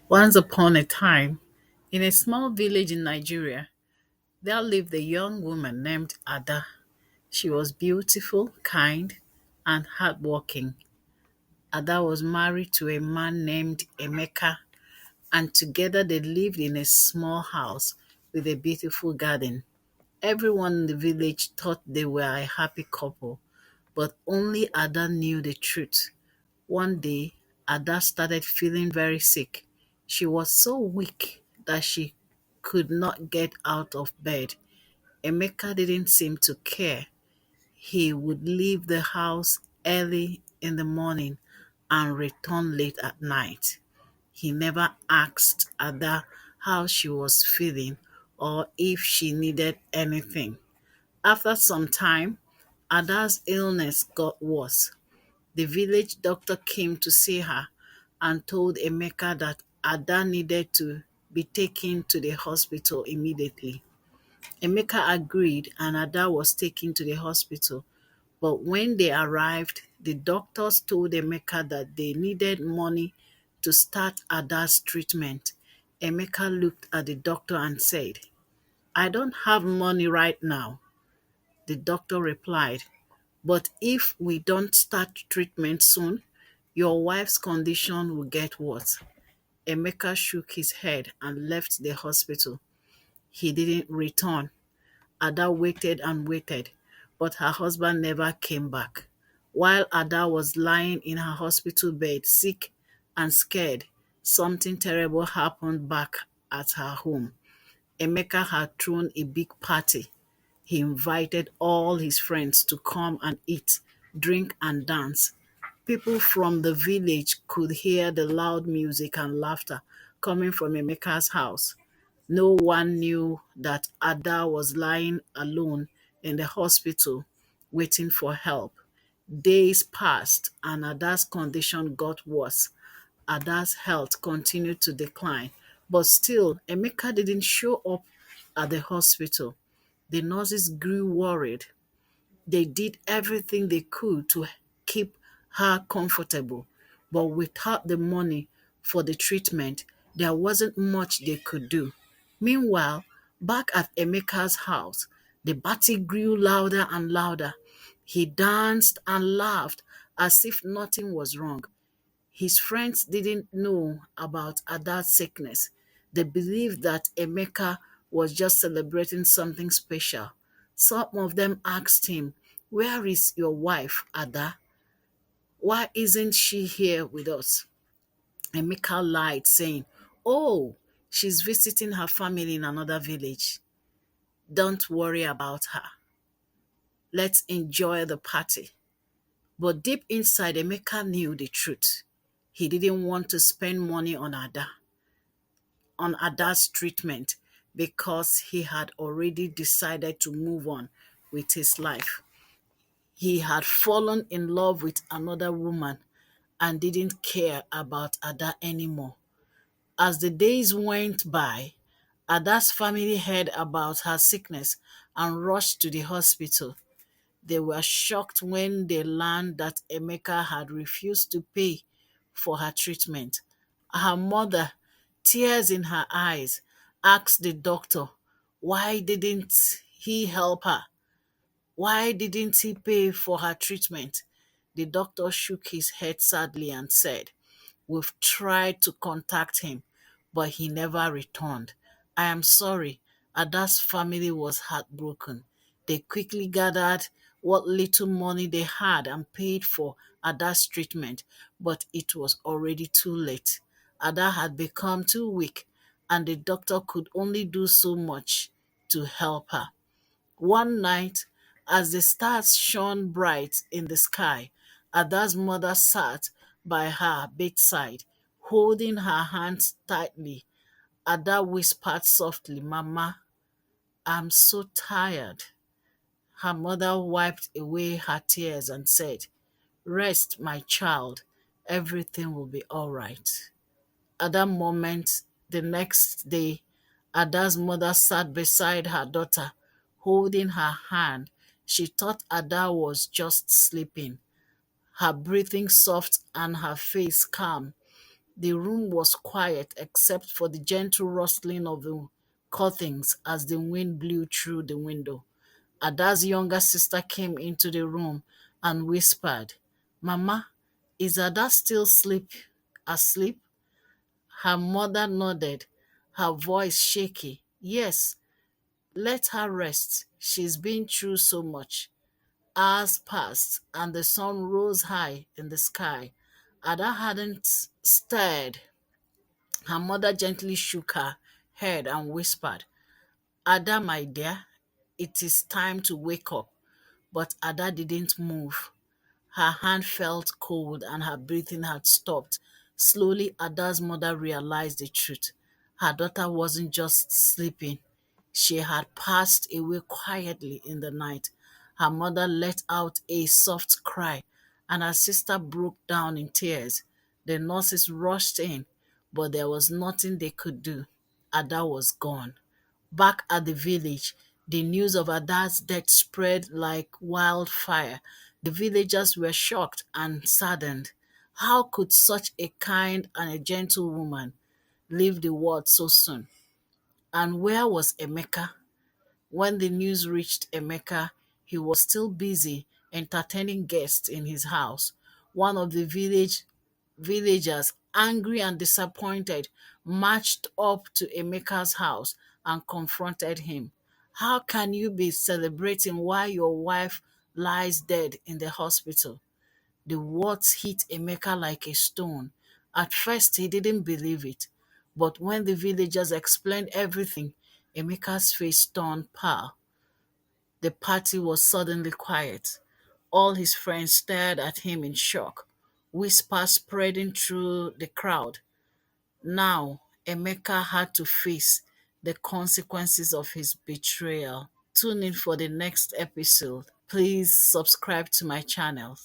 Once upon a time, in a small village in Nigeria, there lived a young woman named Ada. She was beautiful, kind, and hardworking. Ada was married to a man named Emeka, and together they lived in a small house with a beautiful garden. Everyone in the village thought they were a happy couple, but only Ada knew the truth. One day, Ada started feeling very sick. She was so weak that she could not get out of bed. Emeka didn't seem to care. He would leave the house early in the morning and return late at night. He never asked Ada how she was feeling or if she needed anything. After some time, Ada's illness got worse. The village doctor came to see her and told Emeka that Ada needed to be taken to the hospital immediately. Emeka agreed and Ada was taken to the hospital. But when they arrived, the doctors told Emeka that they needed money to start Ada's treatment. Emeka looked at the doctor and said, "I don't have money right now." The doctor replied, "But if we don't start treatment soon, your wife's condition will get worse." Emeka shook his head and left the hospital. He didn't return. Ada waited and waited, but her husband never came back. While Ada was lying in her hospital bed, sick and scared, something terrible happened back at her home. Emeka had thrown a big party. He invited all his friends to come and eat, drink, and dance. People from the village could hear the loud music and laughter coming from Emeka's house. No one knew that Ada was lying alone in the hospital waiting for help. Days passed and Ada's condition got worse. Ada's health continued to decline, but still, Emeka didn't show up at the hospital. The nurses grew worried. They did everything they could to keep her comfortable, but without the money for the treatment, there wasn't much they could do. Meanwhile, back at Emeka's house, the party grew louder and louder. He danced and laughed as if nothing was wrong. His friends didn't know about Ada's sickness. They believed that Emeka was just celebrating something special. Some of them asked him, "Where is your wife, Ada? Why isn't she here with us?" Emeka lied, saying, "Oh, she's visiting her family in another village. Don't worry about her. Let's enjoy the party." But deep inside, Emeka knew the truth. He didn't want to spend money on Ada's treatment because he had already decided to move on with his life. He had fallen in love with another woman and didn't care about Ada anymore. As the days went by, Ada's family heard about her sickness and rushed to the hospital. They were shocked when they learned that Emeka had refused to pay for her treatment. Her mother, tears in her eyes, asked the doctor, why didn't he help her? Why didn't he pay for her treatment? The doctor shook his head sadly and said, "We've tried to contact him, but he never returned. I am sorry." Ada's family was heartbroken. They quickly gathered what little money they had and paid for Ada's treatment, but it was already too late. Ada had become too weak, and the doctor could only do so much to help her. One night, as the stars shone bright in the sky, Ada's mother sat by her bedside, holding her hands tightly. Ada whispered softly, "Mama, I'm so tired." Her mother wiped away her tears and said, "Rest, my child. Everything will be all right." At that moment, the next day, Ada's mother sat beside her daughter, holding her hand. She thought Ada was just sleeping, her breathing soft and her face calm. The room was quiet except for the gentle rustling of the curtains as the wind blew through the window. Ada's younger sister came into the room and whispered, "Mama, is Ada still asleep?" Her mother nodded, her voice shaky. "Yes, let her rest. She's been through so much." Hours passed, and the sun rose high in the sky. Ada hadn't stirred. Her mother gently shook her head and whispered, "Ada, my dear, it is time to wake up." But Ada didn't move. Her hand felt cold and her breathing had stopped. Slowly, Ada's mother realized the truth. Her daughter wasn't just sleeping, she had passed away quietly in the night. Her mother let out a soft cry, and her sister broke down in tears. The nurses rushed in, but there was nothing they could do. Ada was gone. Back at the village, the news of Ada's death spread like wildfire. The villagers were shocked and saddened. How could such a kind and a gentle woman leave the world so soon? And where was Emeka? When the news reached Emeka, he was still busy entertaining guests in his house. One of the villagers, angry and disappointed, marched up to Emeka's house and confronted him. "How can you be celebrating while your wife lies dead in the hospital?" The words hit Emeka like a stone. At first, he didn't believe it, but when the villagers explained everything, Emeka's face turned pale. The party was suddenly quiet. All his friends stared at him in shock, whispers spreading through the crowd. Now, Emeka had to face the consequences of his betrayal. Tune in for the next episode. Please subscribe to my channel.